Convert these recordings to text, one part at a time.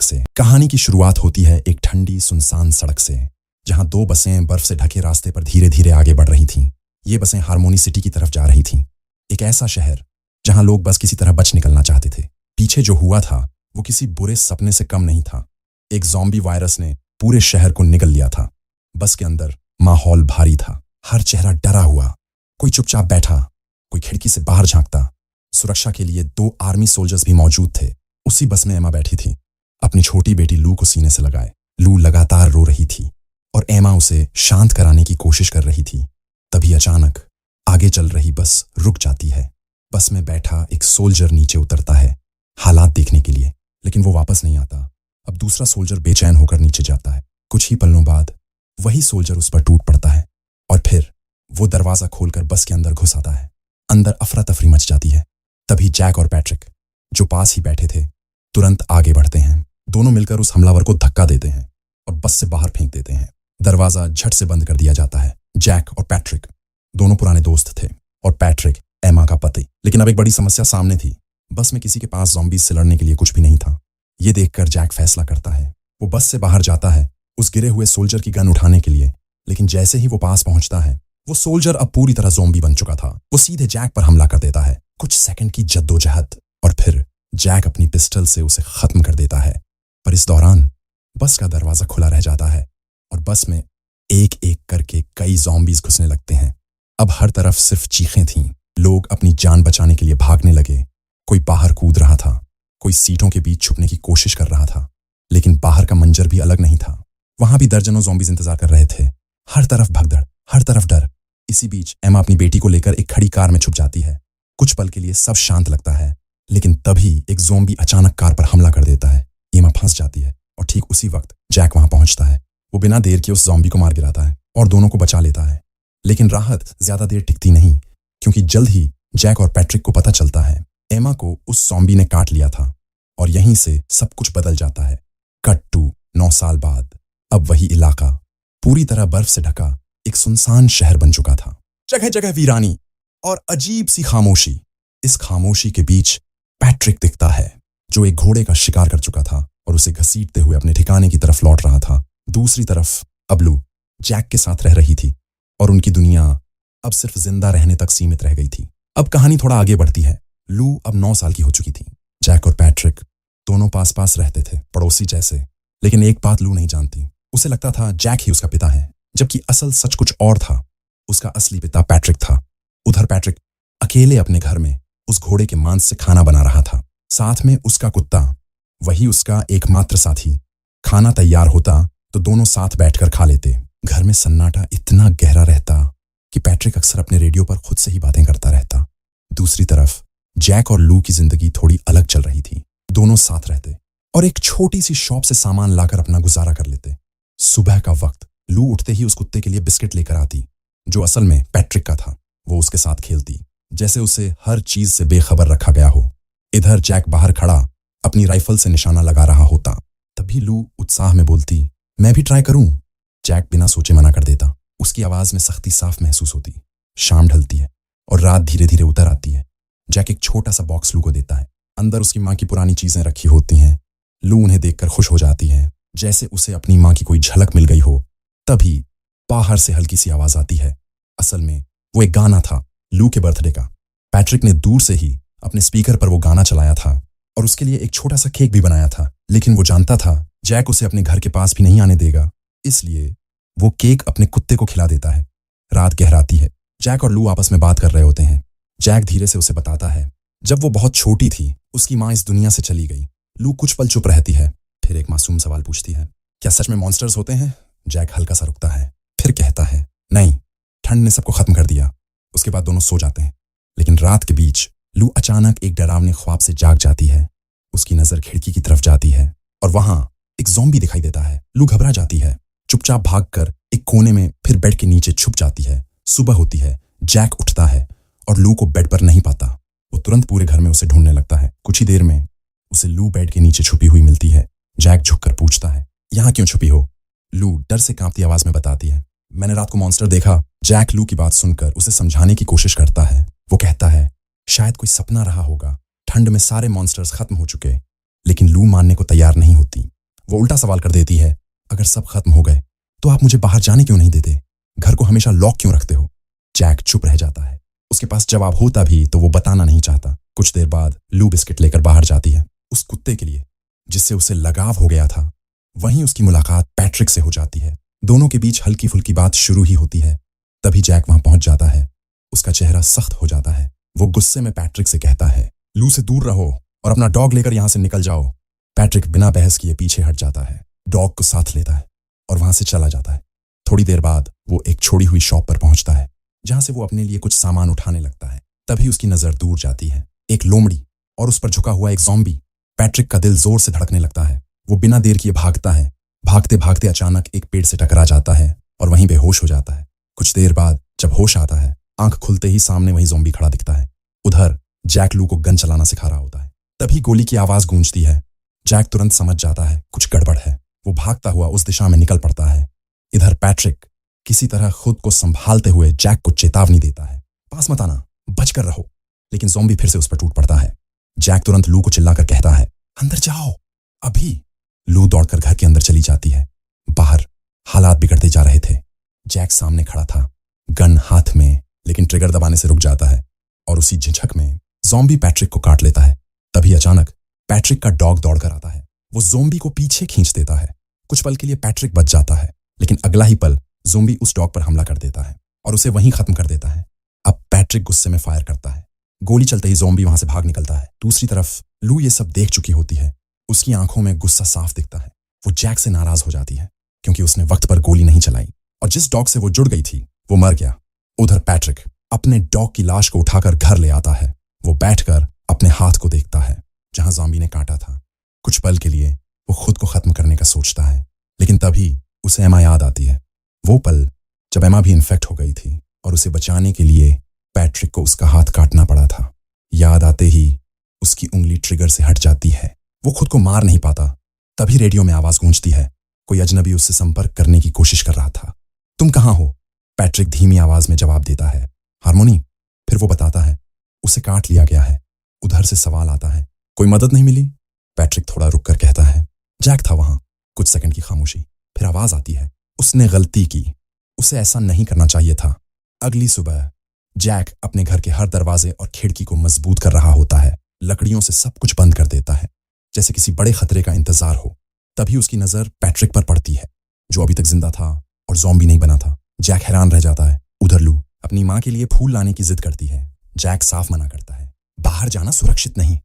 से। कहानी की शुरुआत होती है एक ठंडी सुनसान सड़क से, जहां दो बसें बर्फ से ढके रास्ते पर धीरे धीरे आगे बढ़ रही थीं। ये बसें हार्मोनी सिटी की तरफ जा रही थीं, एक ऐसा शहर जहां लोग बस किसी तरह बच निकलना चाहते थे। पीछे जो हुआ था वो किसी बुरे सपने से कम नहीं था। एक ज़ॉम्बी वायरस ने पूरे शहर को निगल लिया था। बस के अंदर माहौल भारी था, हर चेहरा डरा हुआ। कोई चुपचाप बैठा, कोई खिड़की से बाहर झांकता। सुरक्षा के लिए 2 आर्मी सोल्जर्स भी मौजूद थे। उसी बस में एमा बैठी थी, अपनी छोटी बेटी लू को सीने से लगाए। लू लगातार रो रही थी और एमा उसे शांत कराने की कोशिश कर रही थी। तभी अचानक आगे चल रही बस रुक जाती है। बस में बैठा एक सोल्जर नीचे उतरता है हालात देखने के लिए, लेकिन वो वापस नहीं आता। अब दूसरा सोल्जर बेचैन होकर नीचे जाता है। कुछ ही पलों बाद वही सोल्जर उस पर टूट पड़ता है और फिर वो दरवाजा खोलकर बस के अंदर घुस आता है। अंदर अफरा तफरी मच जाती है। तभी जैक और पैट्रिक, जो पास ही बैठे थे, तुरंत आगे बढ़ते हैं। दोनों मिलकर उस हमलावर को धक्का देते हैं और बस से बाहर फेंक देते हैं। दरवाजा झट से बंद कर दिया जाता है। जैक और पैट्रिक दोनों पुराने दोस्त थे और पैट्रिक एमा का पति। लेकिन अब एक बड़ी समस्या सामने थी। बस में किसी के पास ज़ॉम्बीज़ से लड़ने के लिए कुछ भी नहीं था। ये देखकर जैक फैसला करता है। वो बस से बाहर जाता है उस गिरे हुए सोल्जर की गन उठाने के लिए, लेकिन जैसे ही वो पास पहुंचता है, वो सोल्जर अब पूरी तरह ज़ॉम्बी बन चुका था। वो सीधे जैक पर हमला कर देता है। कुछ सेकंड की जद्दोजहद और फिर जैक अपनी पिस्टल से उसे खत्म कर देता है। पर इस दौरान बस का दरवाजा खुला रह जाता है और बस में एक एक करके कई ज़ॉम्बीज़ घुसने लगते हैं। अब हर तरफ सिर्फ चीखें थीं। लोग अपनी जान बचाने के लिए भागने लगे। कोई बाहर कूद रहा था, कोई सीटों के बीच छुपने की कोशिश कर रहा था। लेकिन बाहर का मंजर भी अलग नहीं था। वहां भी दर्जनों ज़ॉम्बीज़ इंतजार कर रहे थे। हर तरफ भगदड़, हर तरफ डर। इसी बीच एमा अपनी बेटी को लेकर एक खड़ी कार में छुप जाती है। कुछ पल के लिए सब शांत लगता है, लेकिन तभी एक ज़ॉम्बी अचानक कार पर हमला कर देता है। एमा फंस जाती है और ठीक उसी वक्त जैक वहां पहुंचता है। वो बिना देर के उस ज़ॉम्बी को मार गिराता है और दोनों को बचा लेता है। लेकिन राहत ज्यादा देर टिकती नहीं, क्योंकि जल्द ही जैक और पैट्रिक को पता चलता है एमा को उस ज़ॉम्बी ने काट लिया था और यहीं से सब कुछ बदल जाता है। कट टू 9 साल बाद। अब वही इलाका पूरी तरह बर्फ से ढका एक सुनसान शहर बन चुका था। जगह जगह वीरानी और अजीब सी खामोशी। इस खामोशी के बीच पैट्रिक दिखता है, जो एक घोड़े का शिकार कर चुका था और उसे घसीटते हुए अपने ठिकाने की तरफ लौट रहा था। दूसरी तरफ अब लू जैक के साथ रह रही थी और उनकी दुनिया अब सिर्फ जिंदा रहने तक सीमित रह गई थी। अब कहानी थोड़ा आगे बढ़ती है। लू अब 9 साल की हो चुकी थी। जैक और पैट्रिक दोनों पास पास रहते थे, पड़ोसी जैसे। लेकिन एक बात लू नहीं जानती। उसे लगता था जैक ही उसका पिता है, जबकि असल सच कुछ और था। उसका असली पिता पैट्रिक था। उधर पैट्रिक अकेले अपने घर में उस घोड़े के मांस से खाना बना रहा था। साथ में उसका कुत्ता, वही उसका एकमात्र साथी। खाना तैयार होता तो दोनों साथ बैठकर खा लेते। घर में सन्नाटा इतना गहरा रहता कि पैट्रिक अक्सर अपने रेडियो पर खुद से ही बातें करता रहता। दूसरी तरफ जैक और लू की जिंदगी थोड़ी अलग चल रही थी। दोनों साथ रहते और एक छोटी सी शॉप से सामान लाकर अपना गुजारा कर लेते। सुबह का वक्त लू उठते ही उस कुत्ते के लिए बिस्किट लेकर आती, जो असल में पैट्रिक का था। वो उसके साथ खेलती, जैसे उसे हर चीज से बेखबर रखा गया हो। इधर जैक बाहर खड़ा अपनी राइफल से निशाना लगा रहा होता। तभी लू उत्साह में बोलती, मैं भी ट्राई करूं। जैक बिना सोचे मना कर देता। उसकी आवाज में सख्ती साफ महसूस होती। शाम ढलती है और रात धीरे धीरे उतर आती है। जैक एक छोटा सा बॉक्स लू को देता है। अंदर उसकी माँ की पुरानी चीजें रखी होती हैं। लू उन्हें देखकर खुश हो जाती है, जैसे उसे अपनी माँ की कोई झलक मिल गई हो। तभी बाहर से हल्की सी आवाज आती है। असल में वो एक गाना था, लू के बर्थडे का। पैट्रिक ने दूर से ही अपने स्पीकर पर वो गाना चलाया था और उसके लिए एक छोटा सा केक भी बनाया था। लेकिन वो जानता था जैक उसे अपने घर के पास भी नहीं आने देगा, इसलिए वो केक अपने कुत्ते को खिला देता है। रात गहराती है। जैक और लू आपस में बात कर रहे होते हैं। जैक धीरे से उसे बताता है, जब वो बहुत छोटी थी उसकी माँ इस दुनिया से चली गई। लू कुछ पल चुप रहती है, फिर एक मासूम सवाल पूछती है, क्या सच में मॉन्स्टर्स होते हैं? जैक हल्का सा रुकता है, फिर कहता है, नहीं, ठंड ने सबको खत्म कर दिया। उसके बाद दोनों सो जाते हैं। लेकिन रात के बीच लू अचानक एक डरावने ख्वाब से जाग जाती है। उसकी नजर खिड़की की तरफ जाती है और वहां एक ज़ॉम्बी दिखाई देता है। लू घबरा जाती है, चुपचाप भागकर एक कोने में फिर बेड के नीचे छुप जाती है। सुबह होती है। जैक उठता है और लू को बेड पर नहीं पाता। वो तुरंत पूरे घर में उसे ढूंढने लगता है। कुछ ही देर में उसे लू बेड के नीचे छुपी हुई मिलती है। जैक झुककर पूछता है, यहाँ क्यों छुपी हो? लू डर से कांपती आवाज में बताती है, मैंने रात को मॉन्स्टर देखा। जैक लू की बात सुनकर उसे समझाने की कोशिश करता है। वो कहता है, शायद कोई सपना रहा होगा। ठंड में सारे मॉन्स्टर्स खत्म हो चुके। लेकिन लू मानने को तैयार नहीं होती। वो उल्टा सवाल कर देती है, अगर सब खत्म हो गए तो आप मुझे बाहर जाने क्यों नहीं देते? घर को हमेशा लॉक क्यों रखते हो? जैक चुप रह जाता है। उसके पास जवाब होता भी तो वो बताना नहीं चाहता। कुछ देर बाद लू बिस्किट लेकर बाहर जाती है। उस कुत्ते के लिए जिससे उसे लगाव हो गया था। वहीं उसकी मुलाकात पैट्रिक से हो जाती है। दोनों के बीच हल्की फुल्की बात शुरू ही होती है। तभी जैक वहां पहुंच जाता है। उसका चेहरा सख्त हो जाता है। वो गुस्से में पैट्रिक से कहता है, लू से दूर रहो और अपना डॉग लेकर यहां से निकल जाओ। पैट्रिक बिना बहस किए पीछे हट जाता है, डॉग को साथ लेता है और वहां से चला जाता है। थोड़ी देर बाद वो एक छोड़ी हुई शॉप पर पहुंचता है जहां से वो अपने लिए कुछ सामान उठाने लगता है। तभी उसकी नजर दूर जाती है, एक लोमड़ी और उस पर झुका हुआ एक ज़ॉम्बी। पैट्रिक का दिल जोर से धड़कने लगता है। वो बिना देर किए भागता है। भागते भागते अचानक एक पेड़ से टकरा जाता है और वहीं बेहोश हो जाता है। कुछ देर बाद जब होश आता है, आंख खुलते ही सामने वही ज़ॉम्बी खड़ा दिखता है। उधर जैक लू को गन चलाना सिखा रहा होता है। तभी गोली की आवाज गूंजती है। जैक तुरंत समझ जाता है कुछ गड़बड़ है। वो भागता हुआ उस दिशा में निकल पड़ता है। इधर पैट्रिक किसी तरह खुद को संभालते हुए जैक को चेतावनी देता है, पास मत आना, बचकर रहो। लेकिन ज़ॉम्बी फिर से उस पर टूट पड़ता है। जैक तुरंत लू को चिल्लाकर कहता है, अंदर जाओ अभी। लू दौड़कर घर के अंदर चली जाती है। बाहर हालात बिगड़ते जा रहे थे। जैक सामने खड़ा था, गन हाथ में, लेकिन ट्रिगर दबाने से रुक जाता है और उसी झिझक में ज़ॉम्बी पैट्रिक को काट लेता है। तभी अचानक पैट्रिक का डॉग दौड़कर आता है। वो ज़ॉम्बी को पीछे खींच देता है। कुछ पल के लिए पैट्रिक बच जाता है, लेकिन अगला ही पल ज़ॉम्बी उस डॉग पर हमला कर देता है और उसे वहीं खत्म कर देता है। अब पैट्रिक गुस्से में फायर करता है। गोली चलते ही ज़ॉम्बी वहां से भाग निकलता है। दूसरी तरफ लू ये सब देख चुकी होती है। उसकी आंखों में गुस्सा साफ दिखता है। वो जैक से नाराज हो जाती है क्योंकि उसने वक्त पर गोली नहीं चलाई और जिस डॉग से वो जुड़ गई थी वो मर गया। उधर पैट्रिक अपने डॉग की लाश को उठाकर घर ले आता है। वो बैठकर अपने हाथ को देखता है जहां ज़ॉम्बी ने काटा था। कुछ पल के लिए वो खुद को खत्म करने का सोचता है, लेकिन तभी उसे एमा याद आती है। वो पल जब एमा भी इन्फेक्ट हो गई थी और उसे बचाने के लिए पैट्रिक को उसका हाथ काटना पड़ा था। याद आते ही उसकी उंगली ट्रिगर से हट जाती है। वो खुद को मार नहीं पाता। तभी रेडियो में आवाज गूंजती है। कोई अजनबी उससे संपर्क करने की कोशिश कर रहा था। तुम कहाँ हो? पैट्रिक धीमी आवाज में जवाब देता है, हारमोनी। फिर वो बताता है, उसे काट लिया गया है। उधर से सवाल आता है, कोई मदद नहीं मिली? पैट्रिक थोड़ा रुक कर कहता है, जैक था वहां। कुछ सेकंड की खामोशी, फिर आवाज आती है, उसने गलती की, उसे ऐसा नहीं करना चाहिए था। अगली सुबह जैक अपने घर के हर दरवाजे और खिड़की को मजबूत कर रहा होता है। लकड़ियों से सब कुछ बंद कर देता है जैसे किसी बड़े खतरे का इंतजार हो। तभी उसकी नजर पैट्रिक पर पड़ती है जो अभी तक जिंदा था और ज़ॉम्बी नहीं बना था। जैक हैरान रह जाता है। उधर लू अपनी माँ के लिए फूल लाने की जिद करती है। जैक साफ मना करता है, बाहर जाना सुरक्षित नहीं।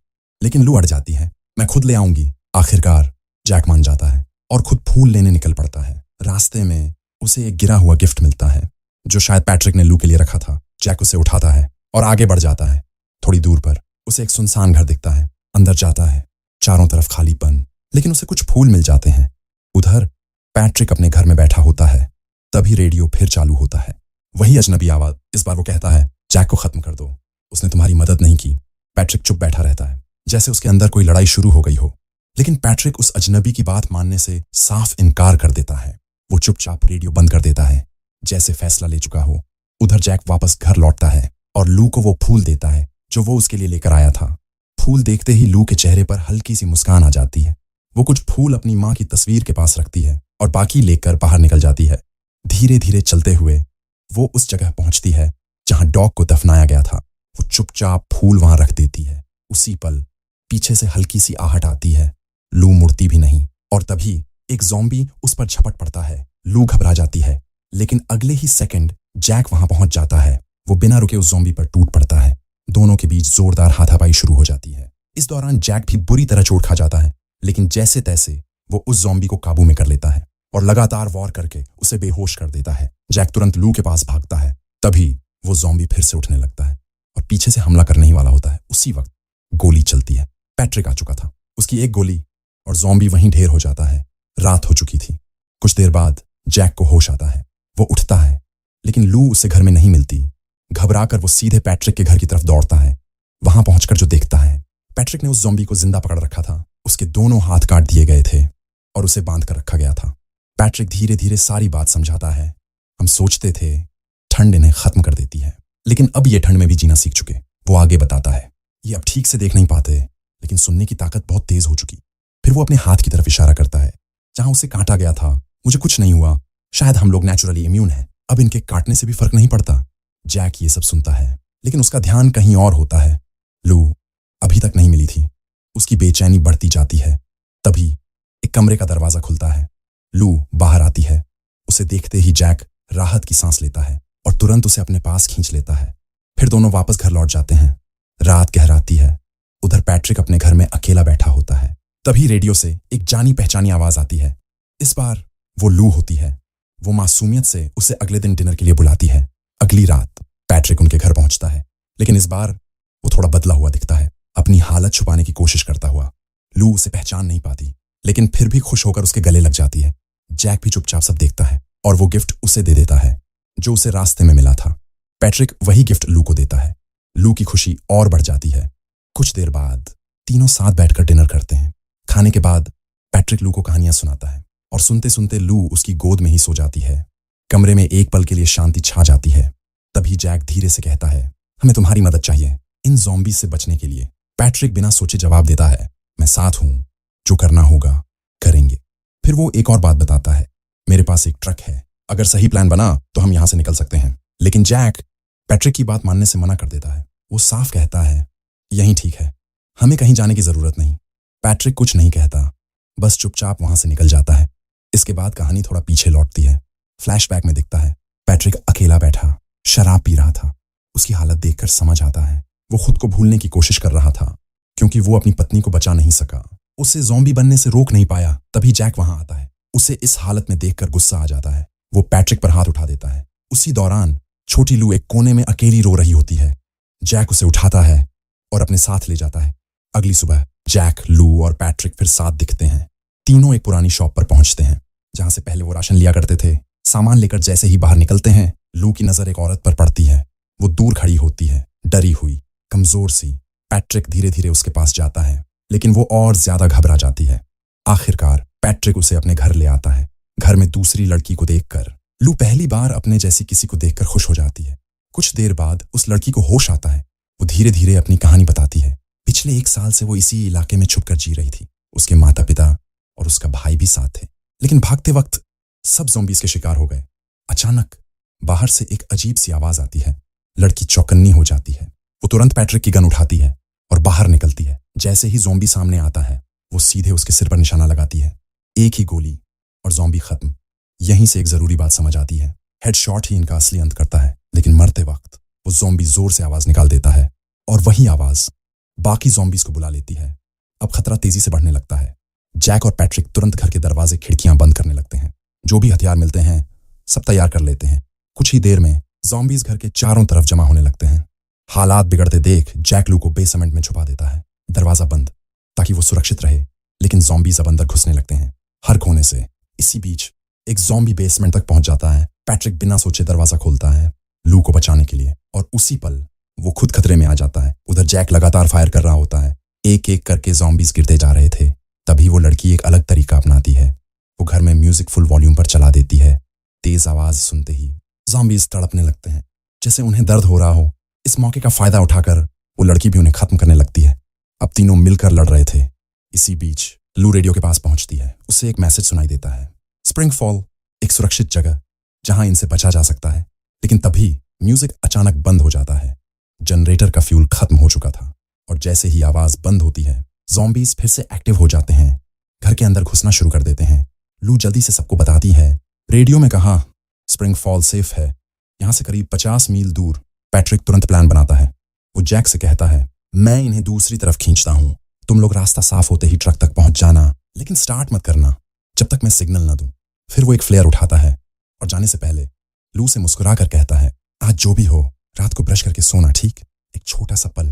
लेकिन लू अड़ जाती है, मैं खुद ले आऊंगी। आखिरकार जैक मान जाता है और खुद फूल लेने निकल पड़ता है। रास्ते में उसे एक गिरा हुआ गिफ्ट मिलता है जो शायद पैट्रिक ने लू के लिए रखा था। जैक उसे उठाता है और आगे बढ़ जाता है। थोड़ी दूर पर उसे एक सुनसान घर दिखता है। अंदर जाता है, चारों तरफ खालीपन, लेकिन उसे कुछ फूल मिल जाते हैं। उधर पैट्रिक अपने घर में बैठा होता है। तभी रेडियो फिर चालू होता है। वही अजनबी आवाज। इस बार वो कहता है, जैक को खत्म कर दो, उसने तुम्हारी मदद नहीं की। पैट्रिक चुप बैठा रहता है जैसे उसके अंदर कोई लड़ाई शुरू हो गई हो। लेकिन पैट्रिक उस अजनबी की बात मानने से साफ इनकार कर देता है। वो चुपचाप रेडियो बंद कर देता है जैसे फैसला ले चुका हो। उधर जैक वापस घर लौटता है और लू को वो फूल देता है जो वो उसके लिए लेकर आया था। फूल देखते ही लू के चेहरे पर हल्की सी मुस्कान आ जाती है। वो कुछ फूल अपनी माँ की तस्वीर के पास रखती है और बाकी लेकर बाहर निकल जाती है। धीरे धीरे चलते हुए वो उस जगह पहुंचती है जहां डॉग को दफनाया गया था। वो चुपचाप फूल वहां रख देती है। उसी पल पीछे से हल्की सी आहट आती है। लू मुड़ती भी नहीं और तभी एक ज़ॉम्बी उस पर झपट पड़ता है। लू घबरा जाती है, लेकिन अगले ही सेकंड जैक वहां पहुंच जाता है। वो बिना रुके उस ज़ॉम्बी पर टूट पड़ता है। दोनों के बीच जोरदार हाथापाई शुरू हो जाती है। इस दौरान जैक भी बुरी तरह चोट खा जाता है, लेकिन जैसे तैसे वो उस ज़ॉम्बी को काबू में कर लेता है और लगातार वॉर करके उसे बेहोश कर देता है। जैक तुरंत लू के पास भागता है। तभी वो ज़ॉम्बी फिर से उठने लगता है और पीछे से हमला करने ही वाला होता है। उसी वक्त गोली चलती है। पैट्रिक आ चुका था। उसकी एक गोली और ज़ॉम्बी वहीं ढेर हो जाता है। रात हो चुकी थी। कुछ देर बाद जैक को होश आता है। वो उठता है, लेकिन लू उसे घर में नहीं मिलती। घबराकर वो सीधे पैट्रिक के घर की तरफ दौड़ता है। वहां पहुंचकर जो देखता है, पैट्रिक ने उस ज़ॉम्बी को जिंदा पकड़ रखा था। उसके दोनों हाथ काट दिए गए थे और उसे बांध कर रखा गया था। पैट्रिक धीरे धीरे सारी बात समझाता है। हम सोचते थे ठंड इन्हें खत्म कर देती है, लेकिन अब ये ठंड में भी जीना सीख चुके। वो आगे बताता है, ये अब ठीक से देख नहीं पाते, लेकिन सुनने की ताकत बहुत तेज हो चुकी। फिर वो अपने हाथ की तरफ इशारा करता है। जहां उसे काटा गया था। मुझे कुछ नहीं हुआ, शायद हम लोग नेचुरली इम्यून हैं, अब इनके काटने से भी फर्क नहीं पड़ता। जैक ये सब सुनता है, लेकिन उसका ध्यान कहीं और होता है। लू अभी तक नहीं मिली थी। उसकी बेचैनी बढ़ती जाती है। तभी एक कमरे का दरवाजा खुलता है। लू बाहर आती है। उसे देखते ही जैक राहत की सांस लेता है और तुरंत उसे अपने पास खींच लेता है। फिर दोनों वापस घर लौट जाते हैं। रात गहराती है। उधर पैट्रिक अपने घर में अकेला बैठा होता है। तभी रेडियो से एक जानी पहचानी आवाज आती है। इस बार वो लू होती है। वो मासूमियत से उसे अगले दिन डिनर के लिए बुलाती है। अगली रात पैट्रिक उनके घर पहुंचता है, लेकिन इस बार वो थोड़ा बदला हुआ दिखता है, अपनी हालत छुपाने की कोशिश करता हुआ। लू उसे पहचान नहीं पाती, लेकिन फिर भी खुश होकर उसके गले लग जाती है। जैक भी चुपचाप सब देखता है और वो गिफ्ट उसे दे देता है जो उसे रास्ते में मिला था। पैट्रिक वही गिफ्ट लू को देता है। लू की खुशी और बढ़ जाती है। कुछ देर बाद तीनों साथ बैठकर डिनर करते हैं। खाने के बाद पैट्रिक लू को कहानियां सुनाता है और सुनते सुनते लू उसकी गोद में ही सो जाती है। कमरे में एक पल के लिए शांति छा जाती है। तभी जैक धीरे से कहता है, हमें तुम्हारी मदद चाहिए इन ज़ॉम्बी से बचने के लिए। पैट्रिक बिना सोचे जवाब देता है, मैं साथ हूं, जो करना होगा करेंगे। फिर वो एक और बात बताता है, मेरे पास एक ट्रक है, अगर सही प्लान बना तो हम यहां से निकल सकते हैं। लेकिन जैक पैट्रिक की बात मानने से मना कर देता है। वो साफ कहता है, यही ठीक है, हमें कहीं जाने की जरूरत नहीं। पैट्रिक कुछ नहीं कहता, बस चुपचाप वहां से निकल जाता है। इसके बाद कहानी थोड़ा पीछे लौटती है। फ्लैशबैक में दिखता है पैट्रिक अकेला बैठा शराब पी रहा था। उसकी हालत देखकर समझ आता है वो खुद को भूलने की कोशिश कर रहा था, क्योंकि वो अपनी पत्नी को बचा नहीं सका, उसे ज़ॉम्बी बनने से रोक नहीं पाया। तभी जैक वहां आता है। उसे इस हालत में देखकर गुस्सा आ जाता है। वो पैट्रिक पर हाथ उठा देता है। उसी दौरान छोटी लू एक कोने में अकेली रो रही होती है। जैक उसे उठाता है और अपने साथ ले जाता है। अगली सुबह जैक, लू और पैट्रिक फिर साथ दिखते हैं। तीनों एक पुरानी शॉप पर पहुंचते हैं जहां से पहले वो राशन लिया करते थे। सामान लेकर जैसे ही बाहर निकलते हैं, लू की नजर एक औरत पर पड़ती है। वो दूर खड़ी होती है, डरी हुई, कमजोर सी। पैट्रिक धीरे धीरे उसके पास जाता है, लेकिन वो और ज्यादा घबरा जाती है। आखिरकार पैट्रिक उसे अपने घर ले आता है। घर में दूसरी लड़की को देखकर लू पहली बार अपने जैसी किसी को देखकर खुश हो जाती है। कुछ देर बाद उस लड़की को होश आता है। वो धीरे धीरे अपनी कहानी बताती है। पिछले 1 साल से वो इसी इलाके में छुपकर जी रही थी। उसके माता पिता और उसका भाई भी साथ थे, लेकिन भागते वक्त सब ज़ॉम्बीज़ के शिकार हो गए। अचानक बाहर से एक अजीब सी आवाज आती है। लड़की चौकन्नी हो जाती है। वो तुरंत पैट्रिक की गन उठाती है और बाहर निकलती है। जैसे ही ज़ॉम्बी सामने आता है, वो सीधे उसके सिर पर निशाना लगाती है। एक ही गोली और ज़ॉम्बी खत्म। यहीं से एक जरूरी बात समझ आती है, हेडशॉट ही इनका असली अंत करता है। लेकिन मरते वक्त वो ज़ॉम्बी जोर से आवाज निकाल देता है और वही आवाज बाकी ज़ॉम्बीज़ को बुला लेती है। अब खतरा तेजी से बढ़ने लगता है। जैक और पैट्रिक तुरंत घर के दरवाजे खिड़कियां बंद करने लगते हैं। जो भी हथियार मिलते हैं सब तैयार कर लेते हैं। कुछ ही देर में ज़ॉम्बीज़ घर के चारों तरफ जमा होने लगते हैं। हालात बिगड़ते देख जैक लू को बेसमेंट में छुपा देता है, दरवाजा बंद, ताकि वो सुरक्षित रहे। लेकिन ज़ॉम्बीज़ अब अंदर घुसने लगते हैं हर कोने से। इसी बीच एक ज़ॉम्बी बेसमेंट तक पहुंच जाता है। पैट्रिक बिना सोचे दरवाजा खोलता है लू को बचाने के लिए, और उसी पल वो खुद खतरे में आ जाता है। उधर जैक लगातार फायर कर रहा होता है। एक एक करके ज़ॉम्बीज़ गिरते जा रहे थे। तभी वो लड़की एक अलग तरीका अपनाती है। वो घर में म्यूजिक फुल वॉल्यूम पर चला देती है। तेज आवाज सुनते ही ज़ॉम्बीज़ तड़पने लगते हैं, जैसे उन्हें दर्द हो रहा हो। इस मौके का फायदा उठाकर वो लड़की भी उन्हें खत्म करने लगती है। अब तीनों मिलकर लड़ रहे थे। इसी बीच लू रेडियो के पास पहुंचती है। उसे एक मैसेज सुनाई देता है, स्प्रिंग फॉल एक सुरक्षित जगह जहां इनसे बचा जा सकता है। लेकिन तभी म्यूजिक अचानक बंद हो जाता है। जनरेटर का फ्यूल खत्म हो चुका था, और जैसे ही आवाज बंद होती है, ज़ॉम्बीज़ फिर से एक्टिव हो जाते हैं। घर के अंदर घुसना शुरू कर देते हैं। लू जल्दी से सबको बताती है, रेडियो में कहा स्प्रिंग फॉल सेफ है, यहां से करीब 50 मील दूर। पैट्रिक तुरंत प्लान बनाता है। वो जैक से कहता है, मैं इन्हें दूसरी तरफ खींचता हूं, तुम लोग रास्ता साफ होते ही ट्रक तक पहुंच जाना, लेकिन स्टार्ट मत करना जब तक मैं सिग्नल ना दूं। फिर वो एक फ्लेयर उठाता है और जाने से पहले लू से मुस्कुरा कर कहता है, आज जो भी हो रात को ब्रश करके सोना, ठीक। एक छोटा सा पल,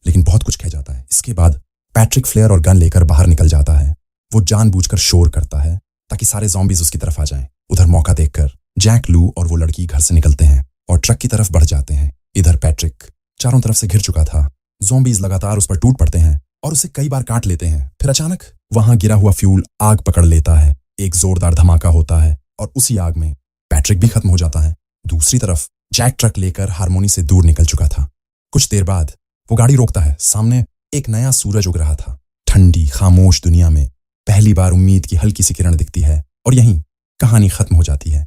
लेकिन बहुत कुछ कह जाता है। इसके बाद पैट्रिक फ्लेयर और गन लेकर बाहर निकल जाता है। वो जानबूझकर शोर करता है ताकि सारे ज़ॉम्बीज़ उसकी तरफ आ जाएं। उधर मौका देखकर जैक, लू और वो लड़की घर से निकलते हैं और ट्रक की तरफ बढ़ जाते हैं। इधर पैट्रिक चारों तरफ से घिर चुका था। ज़ॉम्बीज़ लगातार उस पर टूट पड़ते हैं और उसे कई बार काट लेते हैं। फिर अचानक वहां गिरा हुआ फ्यूल आग पकड़ लेता है। एक जोरदार धमाका होता है और उसी आग में पैट्रिक भी खत्म हो जाता है। दूसरी तरफ जैक ट्रक लेकर हारमोनी से दूर निकल चुका था। कुछ देर बाद वो गाड़ी रोकता है। सामने एक नया सूरज उग रहा था। ठंडी खामोश दुनिया में पहली बार उम्मीद की हल्की सी किरण दिखती है और यहीं कहानी खत्म हो जाती है।